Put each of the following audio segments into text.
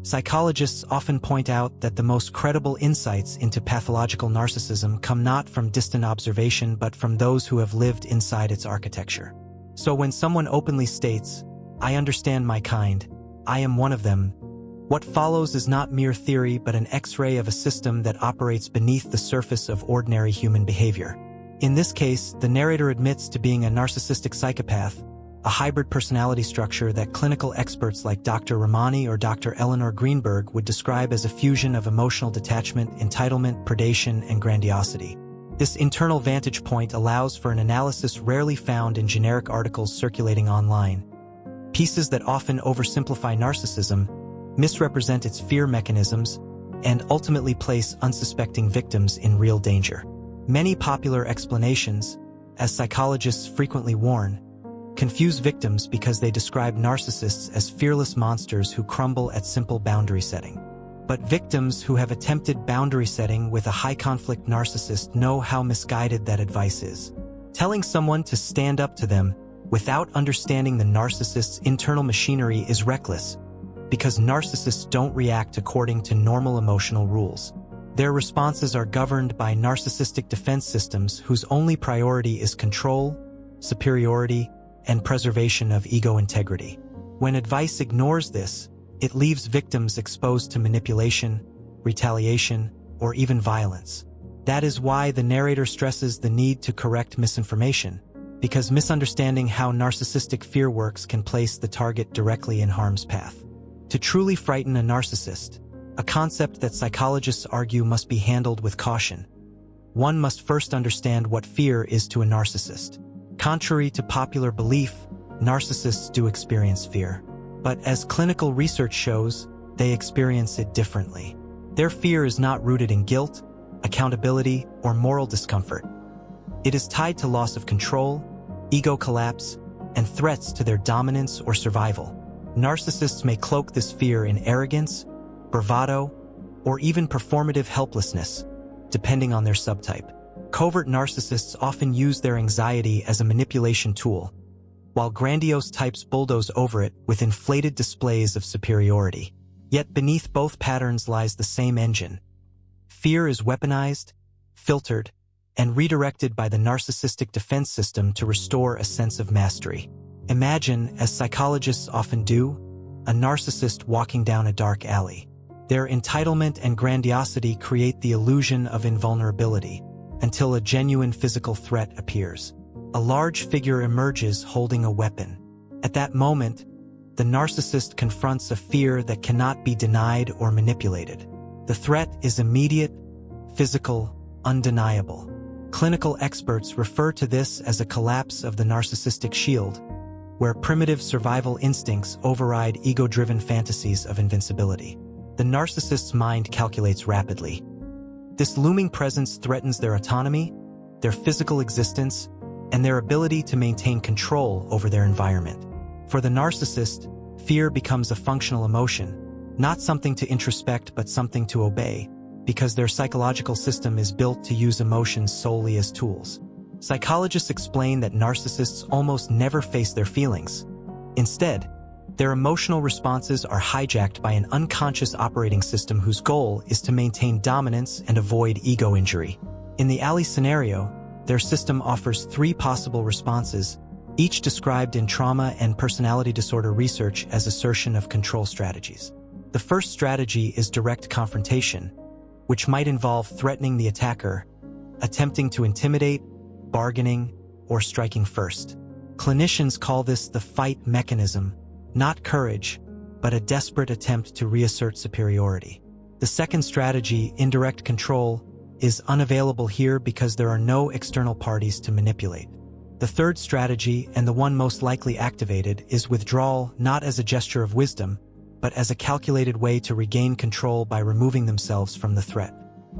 Psychologists often point out that the most credible insights into pathological narcissism come not from distant observation but from those who have lived inside its architecture. So when someone openly states, "I understand my kind, I am one of them," what follows is not mere theory but an X-ray of a system that operates beneath the surface of ordinary human behavior. In this case, the narrator admits to being a narcissistic psychopath, a hybrid personality structure that clinical experts like Dr. Ramani or Dr. Eleanor Greenberg would describe as a fusion of emotional detachment, entitlement, predation, and grandiosity. This internal vantage point allows for an analysis rarely found in generic articles circulating online. Pieces that often oversimplify narcissism, misrepresent its fear mechanisms, and ultimately place unsuspecting victims in real danger. Many popular explanations, as psychologists frequently warn, confuse victims because they describe narcissists as fearless monsters who crumble at simple boundary setting. But victims who have attempted boundary setting with a high-conflict narcissist know how misguided that advice is. Telling someone to stand up to them without understanding the narcissist's internal machinery is reckless, because narcissists don't react according to normal emotional rules. Their responses are governed by narcissistic defense systems whose only priority is control, superiority, and preservation of ego integrity. When advice ignores this, it leaves victims exposed to manipulation, retaliation, or even violence. That is why the narrator stresses the need to correct misinformation, because misunderstanding how narcissistic fear works can place the target directly in harm's path. To truly frighten a narcissist, a concept that psychologists argue must be handled with caution, one must first understand what fear is to a narcissist. Contrary to popular belief, narcissists do experience fear. But as clinical research shows, they experience it differently. Their fear is not rooted in guilt, accountability, or moral discomfort. It is tied to loss of control, ego collapse, and threats to their dominance or survival. Narcissists may cloak this fear in arrogance, bravado, or even performative helplessness, depending on their subtype. Covert narcissists often use their anxiety as a manipulation tool, while grandiose types bulldoze over it with inflated displays of superiority. Yet beneath both patterns lies the same engine. Fear is weaponized, filtered, and redirected by the narcissistic defense system to restore a sense of mastery. Imagine, as psychologists often do, a narcissist walking down a dark alley. Their entitlement and grandiosity create the illusion of invulnerability, until a genuine physical threat appears. A large figure emerges holding a weapon. At that moment, the narcissist confronts a fear that cannot be denied or manipulated. The threat is immediate, physical, undeniable. Clinical experts refer to this as a collapse of the narcissistic shield, where primitive survival instincts override ego-driven fantasies of invincibility. The narcissist's mind calculates rapidly. This looming presence threatens their autonomy, their physical existence, and their ability to maintain control over their environment. For the narcissist, fear becomes a functional emotion, not something to introspect but something to obey, because their psychological system is built to use emotions solely as tools. Psychologists explain that narcissists almost never face their feelings. Instead, their emotional responses are hijacked by an unconscious operating system whose goal is to maintain dominance and avoid ego injury. In the alley scenario, their system offers 3 possible responses, each described in trauma and personality disorder research as assertion of control strategies. The first strategy is direct confrontation, which might involve threatening the attacker, attempting to intimidate, bargaining, or striking first. Clinicians call this the fight mechanism, not courage, but a desperate attempt to reassert superiority. The second strategy, indirect control, is unavailable here because there are no external parties to manipulate. The third strategy, and the one most likely activated, is withdrawal, not as a gesture of wisdom, but as a calculated way to regain control by removing themselves from the threat.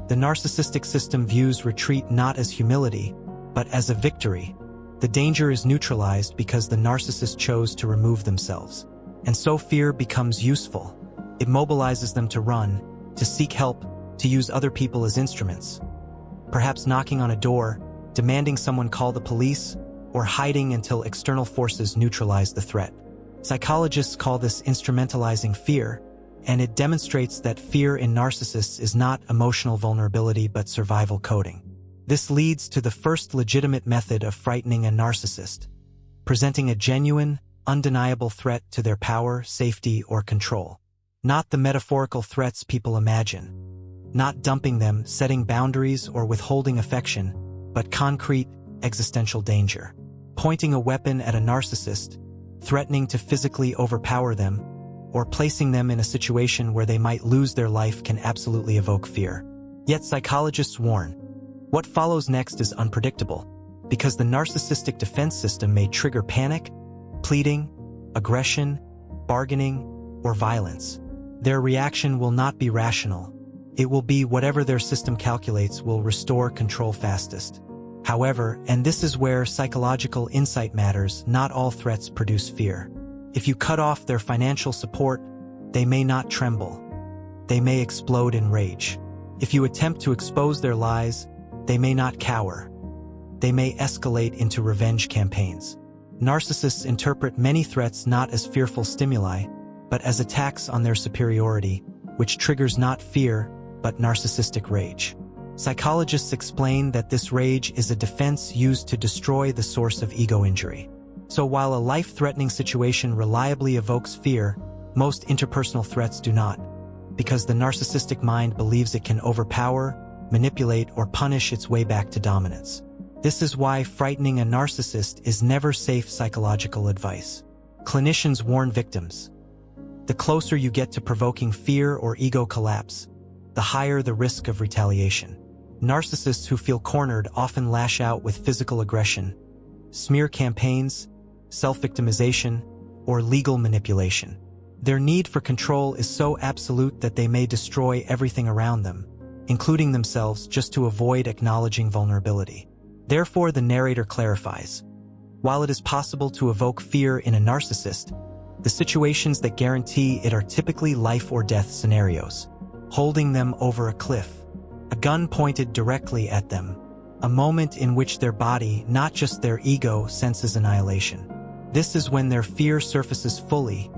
The narcissistic system views retreat not as humility, but as a victory. The danger is neutralized because the narcissist chose to remove themselves. And so fear becomes useful. It mobilizes them to run, to seek help, to use other people as instruments. Perhaps knocking on a door, demanding someone call the police, or hiding until external forces neutralize the threat. Psychologists call this instrumentalizing fear, and it demonstrates that fear in narcissists is not emotional vulnerability but survival coding. This leads to the first legitimate method of frightening a narcissist, presenting a genuine, undeniable threat to their power, safety, or control. Not the metaphorical threats people imagine. Not dumping them, setting boundaries, or withholding affection, but concrete, existential danger. Pointing a weapon at a narcissist, threatening to physically overpower them, or placing them in a situation where they might lose their life can absolutely evoke fear. Yet psychologists warn, what follows next is unpredictable, because the narcissistic defense system may trigger panic, pleading, aggression, bargaining, or violence. Their reaction will not be rational. It will be whatever their system calculates will restore control fastest. However, and this is where psychological insight matters, not all threats produce fear. If you cut off their financial support, they may not tremble. They may explode in rage. If you attempt to expose their lies, they may not cower. They may escalate into revenge campaigns. Narcissists interpret many threats not as fearful stimuli, but as attacks on their superiority, which triggers not fear, but narcissistic rage. Psychologists explain that this rage is a defense used to destroy the source of ego injury. So while a life-threatening situation reliably evokes fear, most interpersonal threats do not, because the narcissistic mind believes it can overpower, manipulate, or punish its way back to dominance. This is why frightening a narcissist is never safe psychological advice. Clinicians warn victims. The closer you get to provoking fear or ego collapse, the higher the risk of retaliation. Narcissists who feel cornered often lash out with physical aggression, smear campaigns, self-victimization, or legal manipulation. Their need for control is so absolute that they may destroy everything around them, including themselves, just to avoid acknowledging vulnerability. Therefore, the narrator clarifies, while it is possible to evoke fear in a narcissist, the situations that guarantee it are typically life or death scenarios. Holding them over a cliff, a gun pointed directly at them, a moment in which their body, not just their ego, senses annihilation. This is when their fear surfaces fully,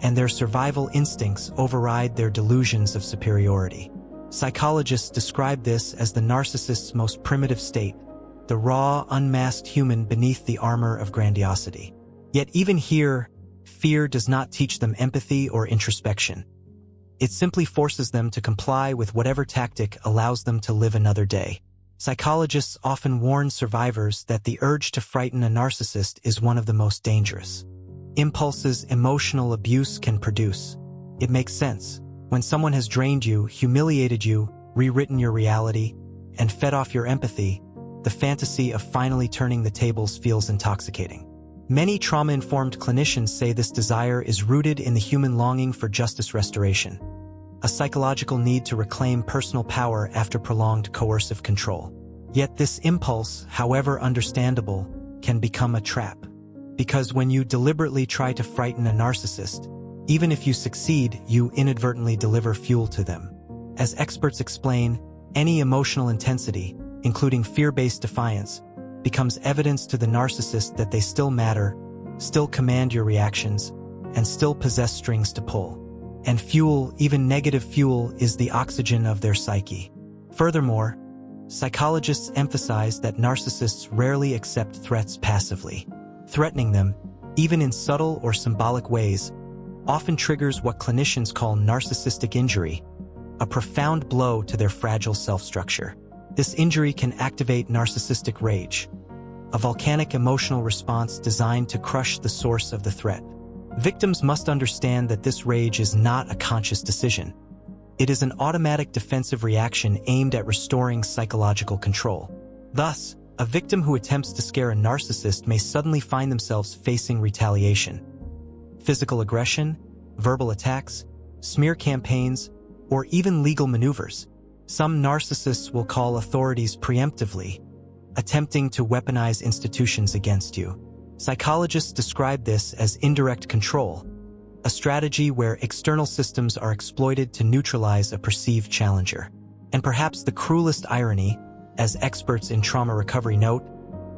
and their survival instincts override their delusions of superiority. Psychologists describe this as the narcissist's most primitive state, the raw, unmasked human beneath the armor of grandiosity. Yet even here, fear does not teach them empathy or introspection. It simply forces them to comply with whatever tactic allows them to live another day. Psychologists often warn survivors that the urge to frighten a narcissist is one of the most dangerous impulses emotional abuse can produce. It makes sense. When someone has drained you, humiliated you, rewritten your reality, and fed off your empathy, the fantasy of finally turning the tables feels intoxicating. Many trauma-informed clinicians say this desire is rooted in the human longing for justice restoration, a psychological need to reclaim personal power after prolonged coercive control. Yet this impulse, however understandable, can become a trap. Because when you deliberately try to frighten a narcissist, even if you succeed, you inadvertently deliver fuel to them. As experts explain, any emotional intensity, including fear-based defiance, becomes evidence to the narcissist that they still matter, still command your reactions, and still possess strings to pull. And fuel, even negative fuel, is the oxygen of their psyche. Furthermore, psychologists emphasize that narcissists rarely accept threats passively. Threatening them, even in subtle or symbolic ways, often triggers what clinicians call narcissistic injury, a profound blow to their fragile self-structure. This injury can activate narcissistic rage, a volcanic emotional response designed to crush the source of the threat. Victims must understand that this rage is not a conscious decision. It is an automatic defensive reaction aimed at restoring psychological control. Thus, a victim who attempts to scare a narcissist may suddenly find themselves facing retaliation, physical aggression, verbal attacks, smear campaigns, or even legal maneuvers. Some narcissists will call authorities preemptively, attempting to weaponize institutions against you. Psychologists describe this as indirect control, a strategy where external systems are exploited to neutralize a perceived challenger. And perhaps the cruelest irony, as experts in trauma recovery note,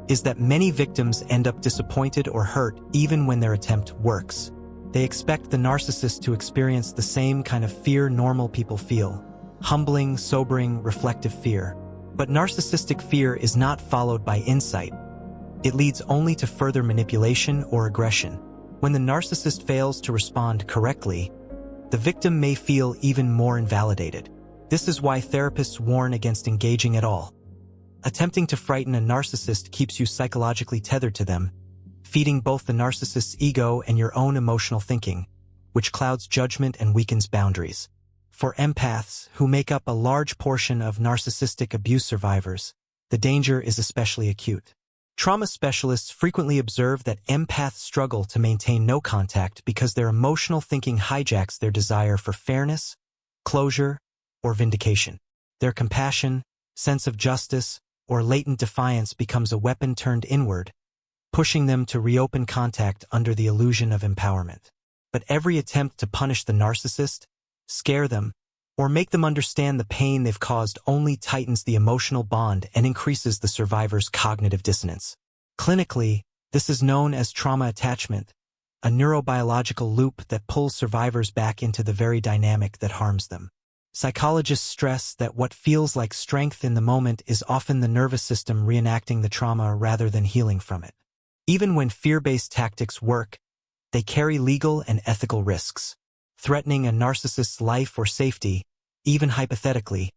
is that many victims end up disappointed or hurt even when their attempt works. They expect the narcissist to experience the same kind of fear normal people feel: humbling, sobering, reflective fear. But narcissistic fear is not followed by insight. It leads only to further manipulation or aggression. When the narcissist fails to respond correctly, the victim may feel even more invalidated. This is why therapists warn against engaging at all. Attempting to frighten a narcissist keeps you psychologically tethered to them, feeding both the narcissist's ego and your own emotional thinking, which clouds judgment and weakens boundaries. For empaths, who make up a large portion of narcissistic abuse survivors, the danger is especially acute. Trauma specialists frequently observe that empaths struggle to maintain no contact because their emotional thinking hijacks their desire for fairness, closure, or vindication. Their compassion, sense of justice, or latent defiance becomes a weapon turned inward, pushing them to reopen contact under the illusion of empowerment. But every attempt to punish the narcissist, scare them, or make them understand the pain they've caused only tightens the emotional bond and increases the survivor's cognitive dissonance. Clinically, this is known as trauma attachment, a neurobiological loop that pulls survivors back into the very dynamic that harms them. Psychologists stress that what feels like strength in the moment is often the nervous system reenacting the trauma rather than healing from it. Even when fear-based tactics work, they carry legal and ethical risks. Threatening a narcissist's life or safety, even hypothetically,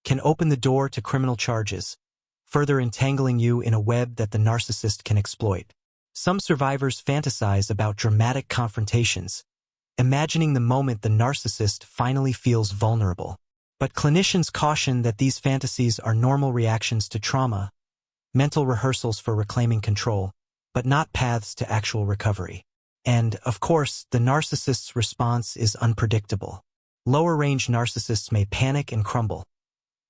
can open the door to criminal charges, further entangling you in a web that the narcissist can exploit. Some survivors fantasize about dramatic confrontations, imagining the moment the narcissist finally feels vulnerable. But clinicians caution that these fantasies are normal reactions to trauma, mental rehearsals for reclaiming control, but not paths to actual recovery. And, of course, the narcissist's response is unpredictable. Lower-range narcissists may panic and crumble.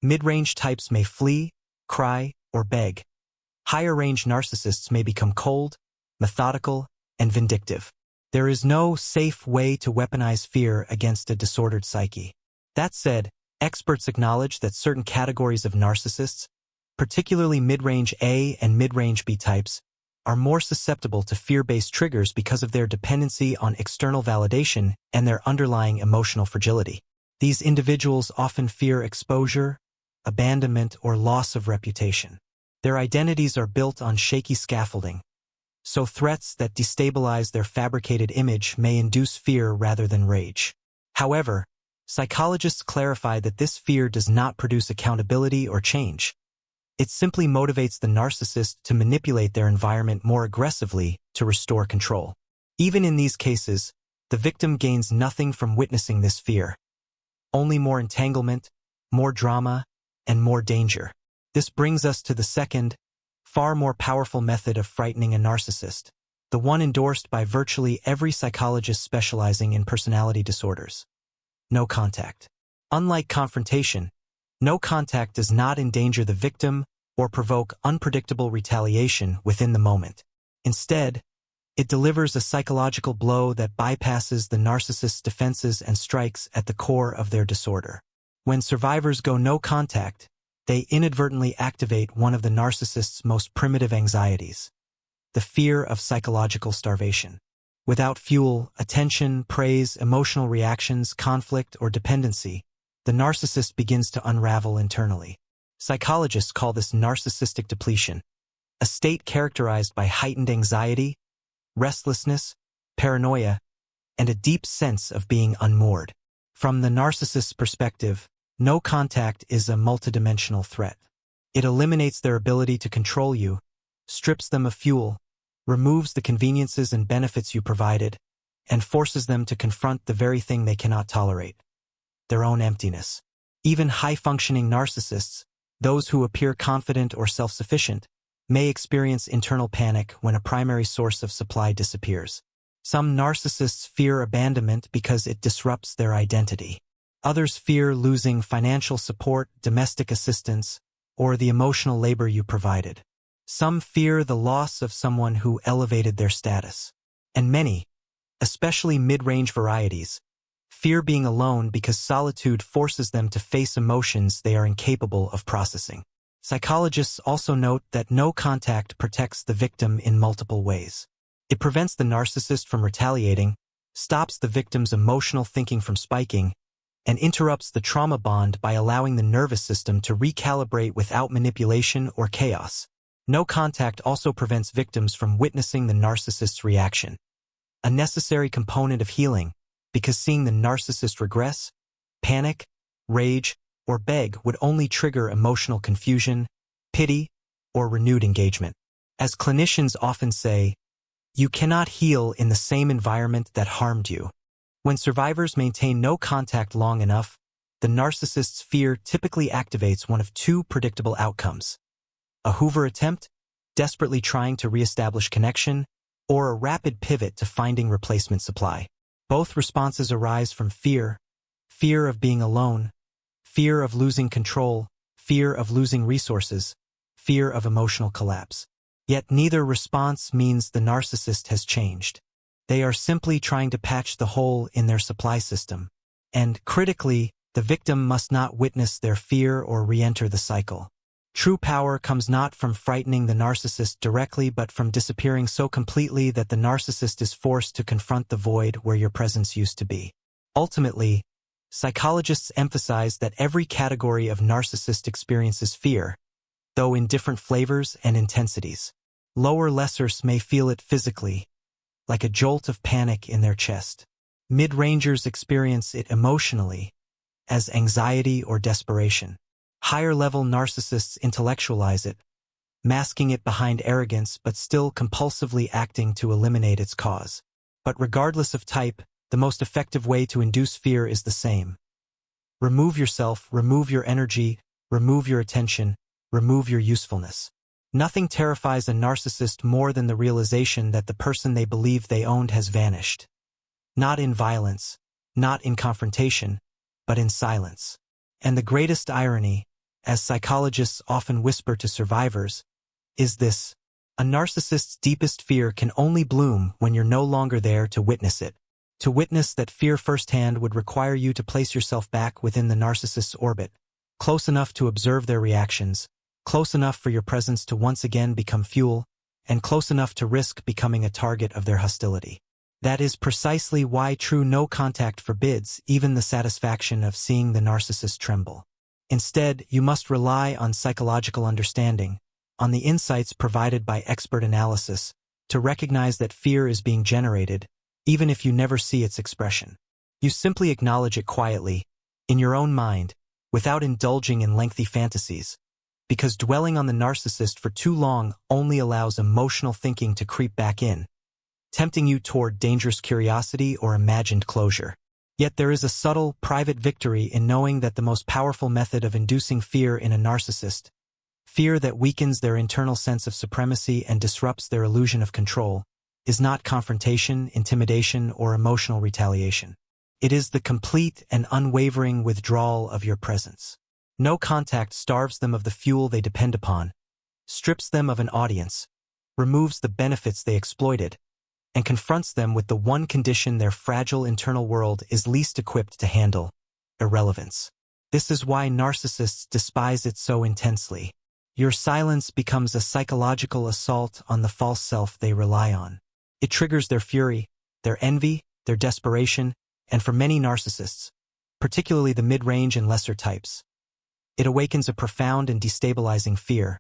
Mid-range types may flee, cry, or beg. Higher-range narcissists may become cold, methodical, and vindictive. There is no safe way to weaponize fear against a disordered psyche. That said, experts acknowledge that certain categories of narcissists, particularly mid-range A and mid-range B types, are more susceptible to fear-based triggers because of their dependency on external validation and their underlying emotional fragility. These individuals often fear exposure, abandonment, or loss of reputation. Their identities are built on shaky scaffolding, so threats that destabilize their fabricated image may induce fear rather than rage. However, psychologists clarify that this fear does not produce accountability or change. It simply motivates the narcissist to manipulate their environment more aggressively to restore control. Even in these cases, the victim gains nothing from witnessing this fear. Only more entanglement, more drama, and more danger. This brings us to the second, far more powerful method of frightening a narcissist, the one endorsed by virtually every psychologist specializing in personality disorders: no contact. Unlike confrontation, no contact does not endanger the victim or provoke unpredictable retaliation within the moment. Instead, it delivers a psychological blow that bypasses the narcissist's defenses and strikes at the core of their disorder. When survivors go no contact, they inadvertently activate one of the narcissist's most primitive anxieties: the fear of psychological starvation. Without fuel, attention, praise, emotional reactions, conflict, or dependency, the narcissist begins to unravel internally. Psychologists call this narcissistic depletion, a state characterized by heightened anxiety, restlessness, paranoia, and a deep sense of being unmoored. From the narcissist's perspective, no contact is a multidimensional threat. It eliminates their ability to control you, strips them of fuel, removes the conveniences and benefits you provided, and forces them to confront the very thing they cannot tolerate: their own emptiness. Even high-functioning narcissists, those who appear confident or self-sufficient, may experience internal panic when a primary source of supply disappears. Some narcissists fear abandonment because it disrupts their identity. Others fear losing financial support, domestic assistance, or the emotional labor you provided. Some fear the loss of someone who elevated their status. And many, especially mid-range varieties, fear being alone because solitude forces them to face emotions they are incapable of processing. Psychologists also note that no contact protects the victim in multiple ways. It prevents the narcissist from retaliating, stops the victim's emotional thinking from spiking, and interrupts the trauma bond by allowing the nervous system to recalibrate without manipulation or chaos. No contact also prevents victims from witnessing the narcissist's reaction, a necessary component of healing, because seeing the narcissist regress, panic, rage, or beg would only trigger emotional confusion, pity, or renewed engagement. As clinicians often say, you cannot heal in the same environment that harmed you. When survivors maintain no contact long enough, the narcissist's fear typically activates one of two predictable outcomes: a Hoover attempt, desperately trying to reestablish connection, or a rapid pivot to finding replacement supply. Both responses arise from fear: fear of being alone, fear of losing control, fear of losing resources, fear of emotional collapse. Yet neither response means the narcissist has changed. They are simply trying to patch the hole in their supply system. And, critically, the victim must not witness their fear or re-enter the cycle. True power comes not from frightening the narcissist directly but from disappearing so completely that the narcissist is forced to confront the void where your presence used to be. Ultimately, psychologists emphasize that every category of narcissist experiences fear, though in different flavors and intensities. Lower lessers may feel it physically, like a jolt of panic in their chest. Mid-rangers experience it emotionally, as anxiety or desperation. Higher-level narcissists intellectualize it, masking it behind arrogance but still compulsively acting to eliminate its cause. But regardless of type, the most effective way to induce fear is the same. Remove yourself, remove your energy, remove your attention, remove your usefulness. Nothing terrifies a narcissist more than the realization that the person they believe they owned has vanished. Not in violence, not in confrontation, but in silence. And the greatest irony, as psychologists often whisper to survivors, is this: a narcissist's deepest fear can only bloom when you're no longer there to witness it. To witness that fear firsthand would require you to place yourself back within the narcissist's orbit, close enough to observe their reactions, close enough for your presence to once again become fuel, and close enough to risk becoming a target of their hostility. That is precisely why true no-contact forbids even the satisfaction of seeing the narcissist tremble. Instead, you must rely on psychological understanding, on the insights provided by expert analysis, to recognize that fear is being generated, even if you never see its expression. You simply acknowledge it quietly, in your own mind, without indulging in lengthy fantasies, because dwelling on the narcissist for too long only allows emotional thinking to creep back in, tempting you toward dangerous curiosity or imagined closure. Yet there is a subtle, private victory in knowing that the most powerful method of inducing fear in a narcissist, fear that weakens their internal sense of supremacy and disrupts their illusion of control, is not confrontation, intimidation, or emotional retaliation. It is the complete and unwavering withdrawal of your presence. No contact starves them of the fuel they depend upon, strips them of an audience, removes the benefits they exploited, and confronts them with the one condition their fragile internal world is least equipped to handle: irrelevance. This is why narcissists despise it so intensely. Your silence becomes a psychological assault on the false self they rely on. It triggers their fury, their envy, their desperation, and for many narcissists, particularly the mid-range and lesser types, it awakens a profound and destabilizing fear.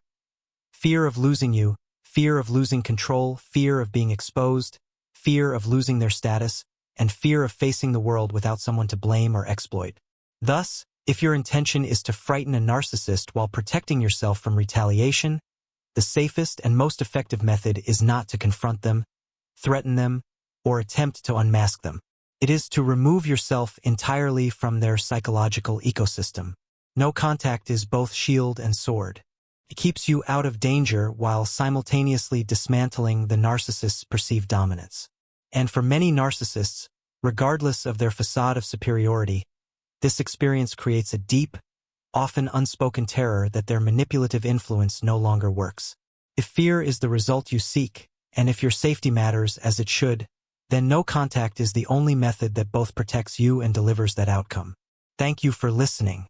Fear of losing you, fear of losing control, fear of being exposed, fear of losing their status, and fear of facing the world without someone to blame or exploit. Thus, if your intention is to frighten a narcissist while protecting yourself from retaliation, the safest and most effective method is not to confront them, threaten them, or attempt to unmask them. It is to remove yourself entirely from their psychological ecosystem. No contact is both shield and sword. It keeps you out of danger while simultaneously dismantling the narcissist's perceived dominance. And for many narcissists, regardless of their facade of superiority, this experience creates a deep, often unspoken terror that their manipulative influence no longer works. If fear is the result you seek, and if your safety matters as it should, then no contact is the only method that both protects you and delivers that outcome. Thank you for listening.